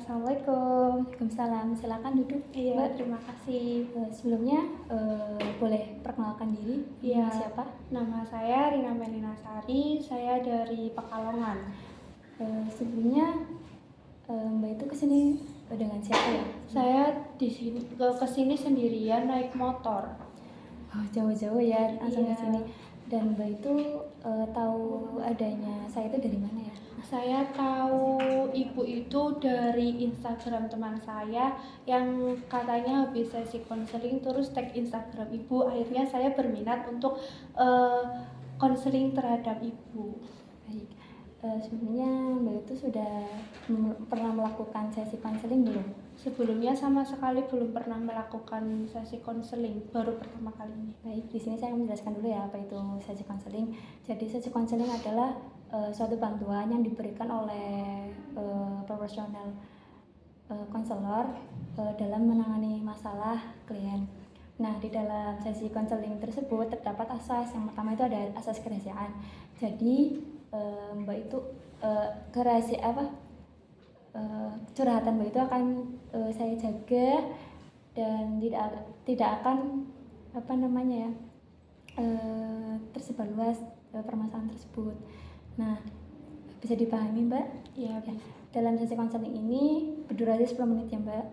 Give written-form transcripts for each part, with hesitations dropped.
Assalamualaikum. Waalaikumsalam, silakan duduk, Iya, Mbak. terima kasih. Sebelumnya boleh perkenalkan diri, Iya, nama siapa? nama saya Rina Melina Sari, saya dari Pekalongan. Sebelumnya Mbak itu kesini dengan siapa ya? Saya di sini kesini sendirian naik motor. Oh, jauh-jauh ya, langsung Iya. kesini. Dan Mbak itu tahu adanya saya itu dari mana ya? Saya tahu ibu itu dari Instagram teman saya yang katanya habis sesi konseling terus tag Instagram ibu. Akhirnya saya berminat untuk konseling terhadap ibu. Baik. Sebelumnya Mbak itu sudah pernah melakukan sesi konseling belum? Sebelumnya sama sekali belum pernah melakukan sesi konseling, baru pertama kali ini. Baik, di sini saya akan menjelaskan dulu ya apa itu sesi konseling. Jadi sesi konseling adalah suatu bantuan yang diberikan oleh profesional konselor dalam menangani masalah klien. Nah, di dalam sesi konseling tersebut terdapat asas. Yang pertama itu ada asas kerahasiaan. Jadi Mbak itu curhatan Mbak itu akan saya jaga dan tidak akan tersebar luas permasalahan tersebut. Nah, bisa dipahami Mbak? Iya, Ya. Dalam sesi konseling ini berdurasi 10 menit ya Mbak.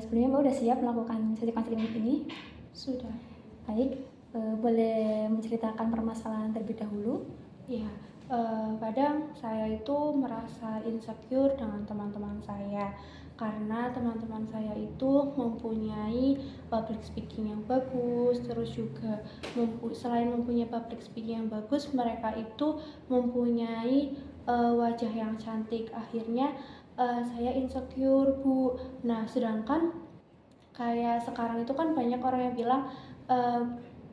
Sebelumnya Mbak udah siap melakukan sesi konseling ini? Sudah. Baik, boleh menceritakan permasalahan terlebih dahulu? Iya, kadang saya itu merasa insecure dengan teman-teman saya karena teman-teman saya itu mempunyai public speaking yang bagus, terus juga selain mempunyai public speaking yang bagus, mereka itu mempunyai wajah yang cantik. Akhirnya saya insecure, Bu. Nah, sedangkan kayak sekarang itu kan banyak orang yang bilang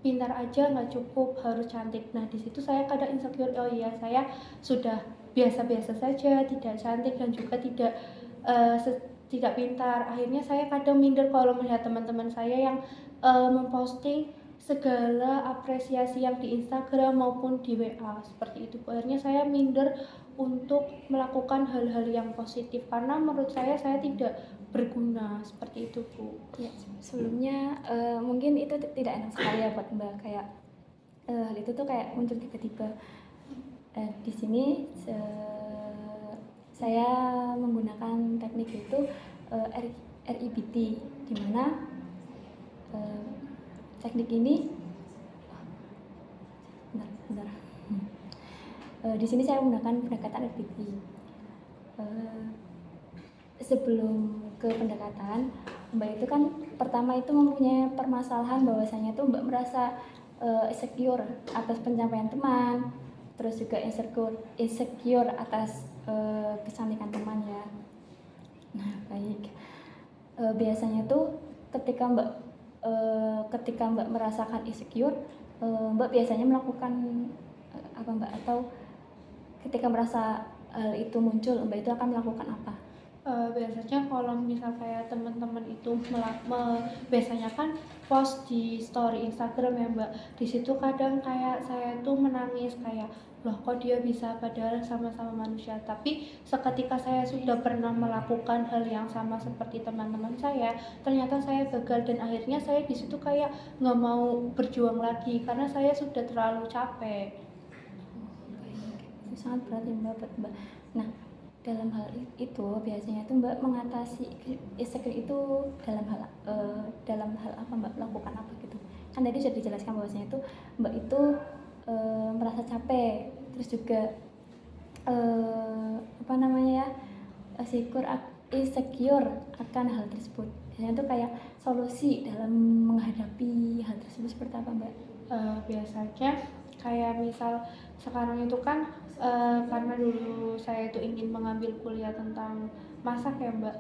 pintar aja nggak cukup, harus cantik. Nah, di situ saya kadang insecure, oh iya saya sudah biasa-biasa saja, tidak cantik dan juga tidak pintar. Akhirnya saya kadang minder kalau melihat teman-teman saya yang memposting segala apresiasi yang di Instagram maupun di WA seperti itu. Akhirnya saya minder untuk melakukan hal-hal yang positif karena menurut saya tidak berguna seperti itu, Bu. Ya, sebelumnya mungkin itu tidak enak sekali ya buat Mbak, kayak hal itu tuh kayak muncul tiba-tiba. Di sini saya menggunakan teknik itu RIBT, di mana teknik ini di sini saya menggunakan pendekatan RIBT. Sebelum ke pendekatan, Mbak itu kan pertama itu mempunyai permasalahan bahwasanya tuh Mbak merasa insecure atas pencapaian teman, terus juga insecure atas kecantikan teman ya. Nah, baik. Biasanya tuh ketika Mbak merasakan insecure, Mbak biasanya melakukan apa Mbak, atau ketika merasa hal itu muncul, Mbak itu akan melakukan apa? Biasanya kalau misal kayak teman-teman itu biasanya kan post di story Instagram ya Mbak, di situ kadang kayak saya tuh menangis kayak loh kok dia bisa padahal sama-sama manusia, tapi seketika saya sudah pernah melakukan hal yang sama seperti teman-teman saya, ternyata saya gagal dan akhirnya saya di situ kayak nggak mau berjuang lagi karena saya sudah terlalu capek. Baik, itu sangat berat ya Mbak. Nah, dalam hal itu biasanya tuh Mbak mengatasi insecure itu dalam hal apa Mbak, lakukan apa gitu? Kan tadi sudah dijelaskan bahwasanya itu Mbak itu merasa capek, terus juga insecure akan hal tersebut. Biasanya tuh kayak solusi dalam menghadapi hal tersebut seperti apa Mbak? Biasanya kayak misal sekarang itu kan karena dulu saya itu ingin mengambil kuliah tentang masak ya Mbak,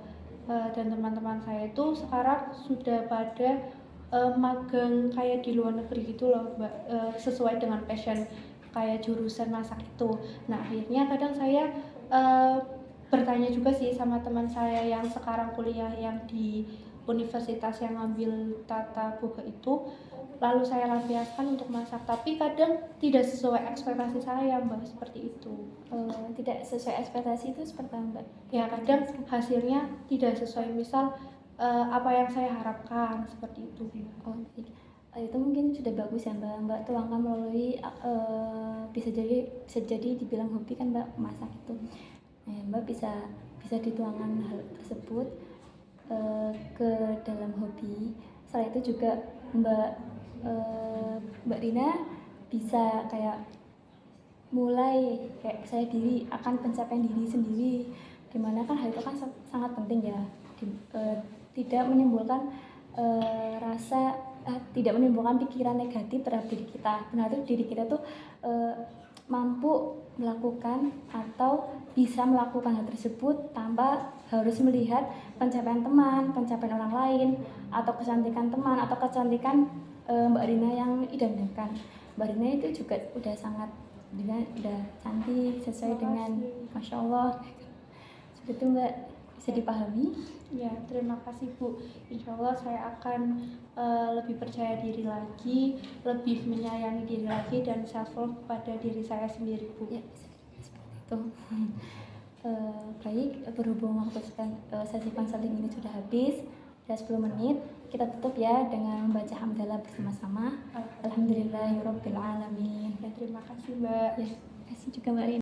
dan teman-teman saya itu sekarang sudah pada magang kayak di luar negeri gitu loh Mbak, sesuai dengan passion kayak jurusan masak itu. Nah, akhirnya kadang saya bertanya juga sih sama teman saya yang sekarang kuliah yang di universitas yang ngambil tata boga itu, lalu saya lampiaskan untuk masak, tapi kadang tidak sesuai ekspektasi saya Mbak, seperti itu. Tidak sesuai ekspektasi itu seperti apa, Mbak? Ya kadang hasilnya tidak sesuai, misal apa yang saya harapkan, seperti itu. Oh, baik. Itu mungkin sudah bagus ya Mbak tuangkan melalui bisa jadi dibilang hobi kan Mbak, masak itu. Nah, Mbak bisa dituangkan hal tersebut ke dalam hobi. Setelah itu juga Mbak Rina bisa kayak mulai kayak percaya diri akan pencapaian diri sendiri, dimana kan hal itu kan sangat penting ya, tidak menimbulkan tidak menimbulkan pikiran negatif terhadap diri kita. Benar tuh diri kita tuh mampu melakukan atau bisa melakukan hal tersebut tanpa harus melihat pencapaian teman, pencapaian orang lain, atau kecantikan teman, atau kecantikan Mbak Rina yang idam-idamkan. Mbak Rina itu juga udah sangat udah cantik sesuai dengan Masya Allah. Seperti itu Mbak, bisa dipahami? Ya, terima kasih Bu. Insya Allah saya akan lebih percaya diri lagi, lebih menyayangi diri lagi, dan self love pada diri saya sendiri Bu. Ya, seperti itu. Baik, berhubung waktu sesi konseling ini sudah habis, sudah 10 menit, kita tutup ya dengan membaca hamdalah bersama-sama. Alhamdulillahirabbil alamin. Ya, terima kasih Mbak. Ya, terima kasih juga Mbak Rina.